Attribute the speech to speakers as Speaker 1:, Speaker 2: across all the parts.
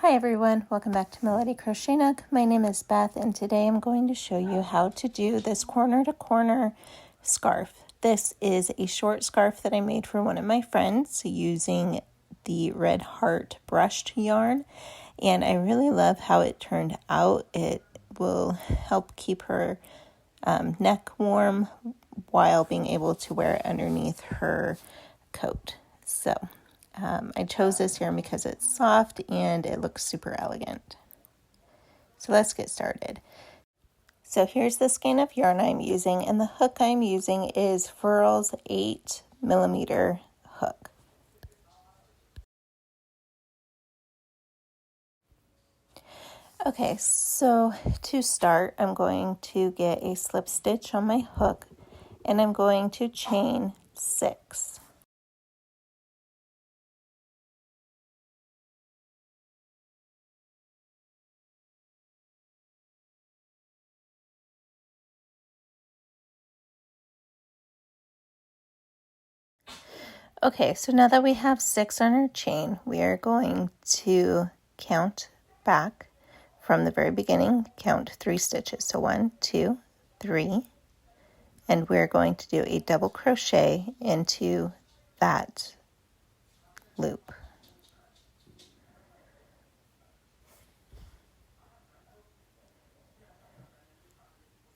Speaker 1: Hi everyone, welcome back to Melody Crochet Nook. My name is Beth and today I'm going to show you how to do this corner to corner scarf. This is a short scarf that I made for one of my friends using the Red Heart brushed yarn, and I really love how it turned out. It will help keep her neck warm while being able to wear it underneath her coat. So I chose this yarn because it's soft and it looks super elegant. So let's get started. So here's the skein of yarn I'm using, and the hook I'm using is Furl's 8mm hook. Okay, so to start, I'm going to get a slip stitch on my hook and I'm going to chain 6. Okay, so now that we have 6 on our chain, we are going to count back from the very beginning, count 3 stitches. So 1, 2, 3, and we're going to do a double crochet into that loop.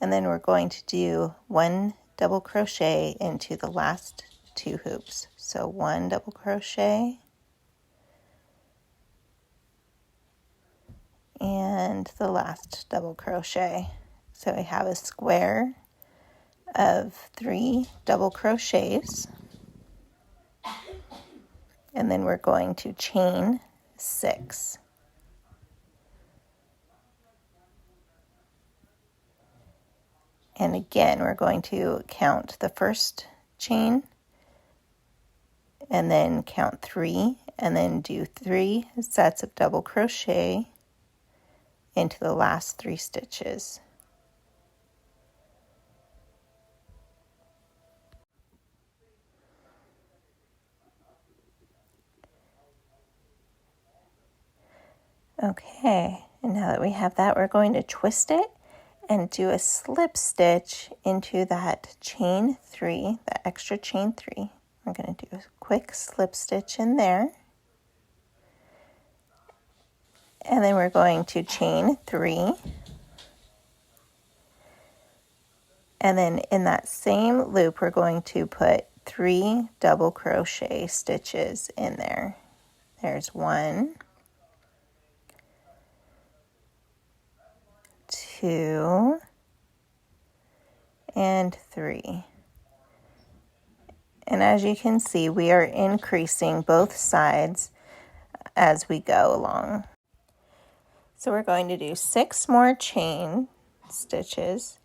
Speaker 1: And then we're going to do 1 double crochet into the last 2 hoops. So 1 double crochet and the last double crochet. So we have a square of 3 double crochets, and then we're going to chain 6. And again, we're going to count the first chain and then count 3 and then do 3 sets of double crochet into the last 3 stitches. Okay, and now that we have that, we're going to twist it and do a slip stitch into that chain 3, that extra chain 3. We're going to do a quick slip stitch in there. And then we're going to chain 3. And then in that same loop, we're going to put 3 double crochet stitches in there. There's 1, 2, and 3. And as you can see, we are increasing both sides as we go along. So we're going to do 6 more chain stitches,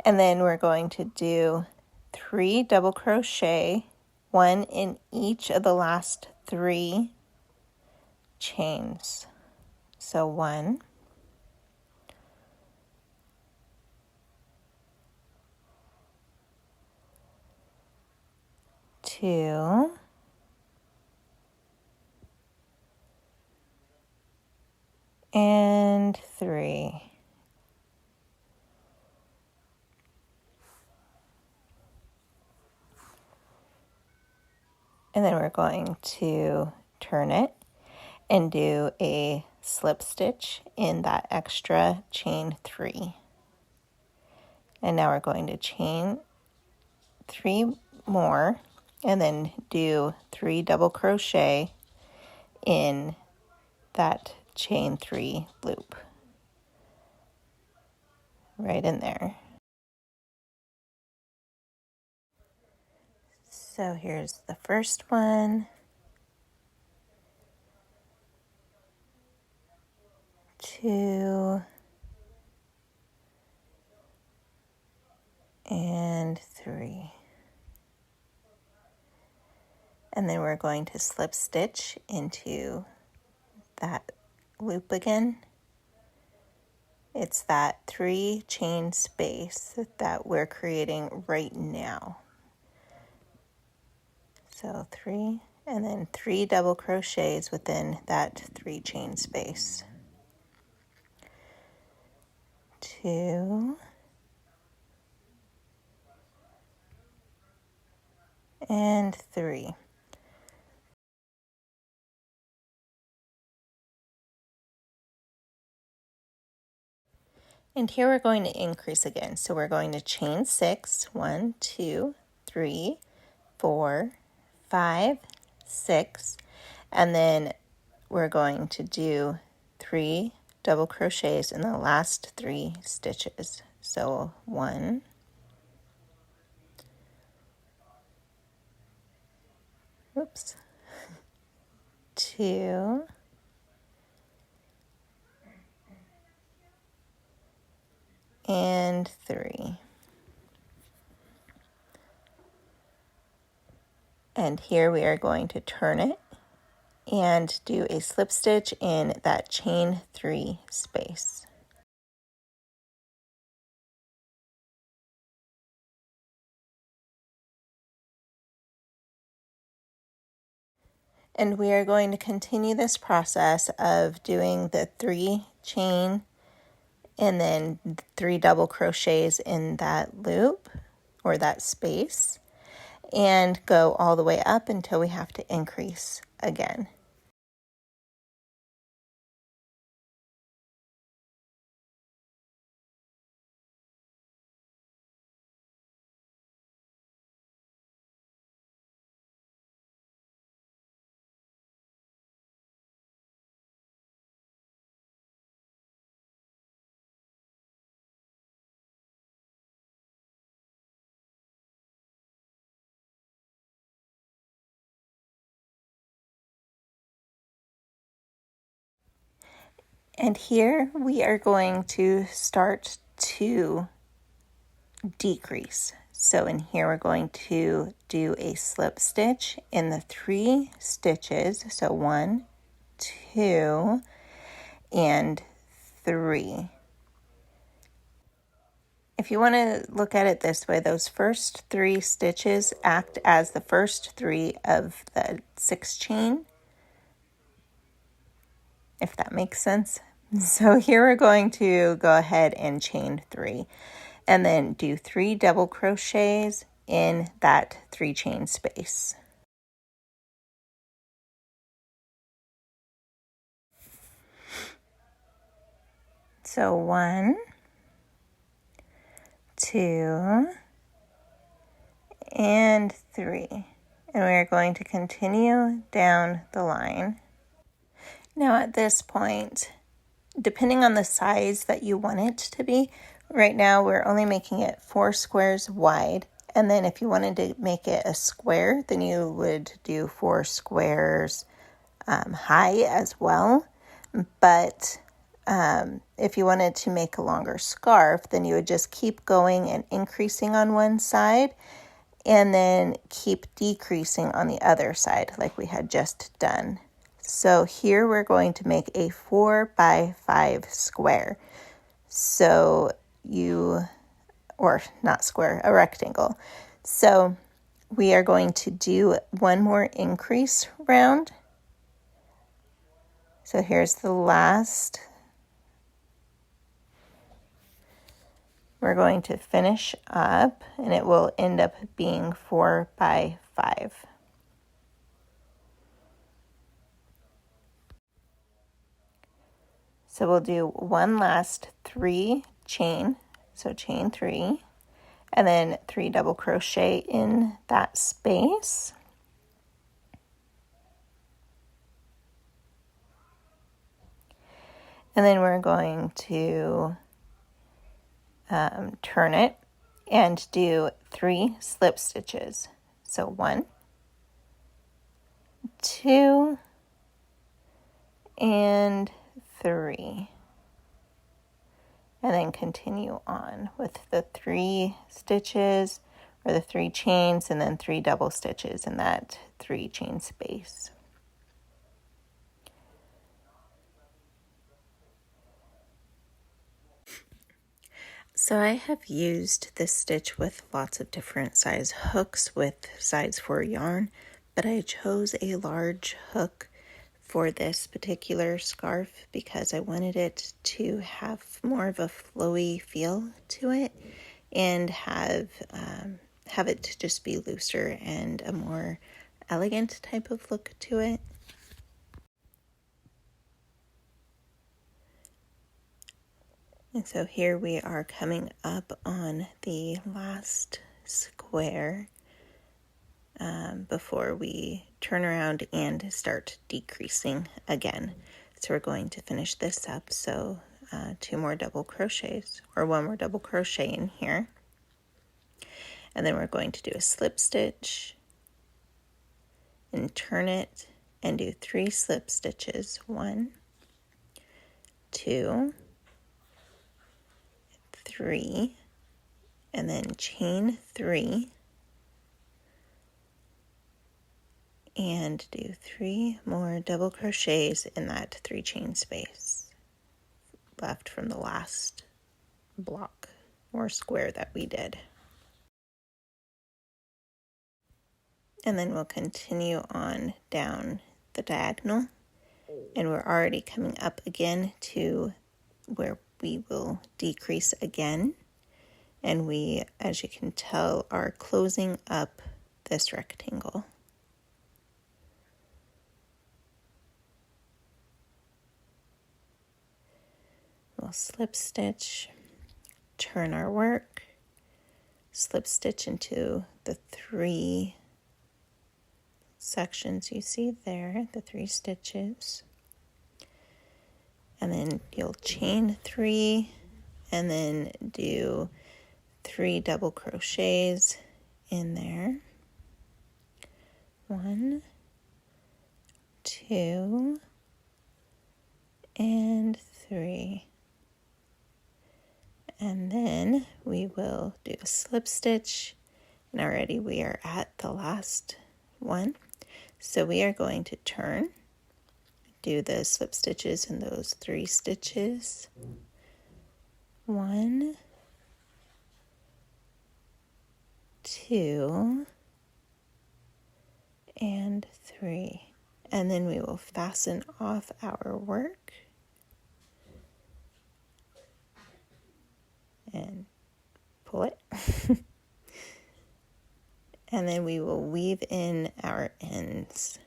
Speaker 1: and then we're going to do 3 double crochet, 1 in each of the last 3 chains. So 1, 2, and 3. And then we're going to turn it and do a slip stitch in that extra chain 3. And now we're going to chain 3 more and then do 3 double crochet in that chain 3 loop right in there. So here's the first one, 2, and 3. And then we're going to slip stitch into that loop again. It's that 3 chain space that we're creating right now. So 3 and then 3 double crochets within that 3 chain space. 2 and 3. And here we're going to increase again. So we're going to chain 6, 1, 2, 3, 4, 5, 6, and then we're going to do 3 double crochets in the last 3 stitches. So 1, 2, and 3. And here we are going to turn it and do a slip stitch in that chain 3 space. And we are going to continue this process of doing the 3 chain and then 3 double crochets in that loop or that space, and go all the way up until we have to increase again. And here we are going to start to decrease. So in here we're going to do a slip stitch in the 3 stitches. So 1, 2, and 3. If you want to look at it this way, those first 3 stitches act as the first 3 of the 6 chain, if that makes sense. So here we're going to go ahead and chain 3 and then do 3 double crochets in that 3 chain space. So 1, 2, and 3. And we are going to continue down the line. Now at this point, depending on the size that you want it to be, right now we're only making it 4 squares wide. And then if you wanted to make it a square, then you would do 4 squares high as well. But if you wanted to make a longer scarf, then you would just keep going and increasing on one side and then keep decreasing on the other side like we had just done. So here we're going to make a 4 by 5 square. So or not square, a rectangle. So we are going to do one more increase round. So here's the last. We're going to finish up and it will end up being 4 by 5. So we'll do one last 3 chain, so chain 3, and then 3 double crochet in that space. And then we're going to turn it and do 3 slip stitches. So 1, 2, and 3. And then continue on with the 3 stitches or the 3 chains and then 3 double stitches in that 3 chain space. So I have used this stitch with lots of different size hooks with size for yarn, but I chose a large hook for this particular scarf because I wanted it to have more of a flowy feel to it and have it to just be looser and a more elegant type of look to it. And so here we are coming up on the last square before we turn around and start decreasing again. So we're going to finish this up. So 2 more double crochets, or 1 more double crochet in here. And then we're going to do a slip stitch and turn it and do 3 slip stitches. 1, 2, 3, and then chain 3 and do 3 more double crochets in that 3 chain space left from the last block or square that we did. And then we'll continue on down the diagonal, and we're already coming up again to where we will decrease again, and we, as you can tell, are closing up this rectangle. We'll slip stitch, turn our work, slip stitch into the 3 sections you see there, the 3 stitches, and then you'll chain 3 and then do 3 double crochets in there. 1, 2, and 3. And then we will do a slip stitch, and already we are at the last one. So we are going to turn, do the slip stitches in those 3 stitches. 1, 2, and 3. And then we will fasten off our work and pull it. And then we will weave in our ends.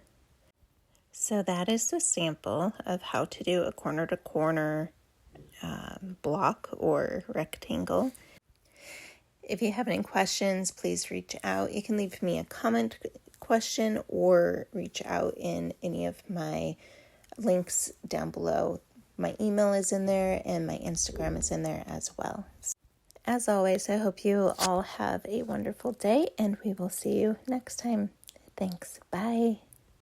Speaker 1: So that is the sample of how to do a corner to corner block or rectangle. If you have any questions, please reach out. You can leave me a comment question or reach out in any of my links down below. My email is in there and my Instagram is in there as well. As always, I hope you all have a wonderful day, and we will see you next time. Thanks. Bye.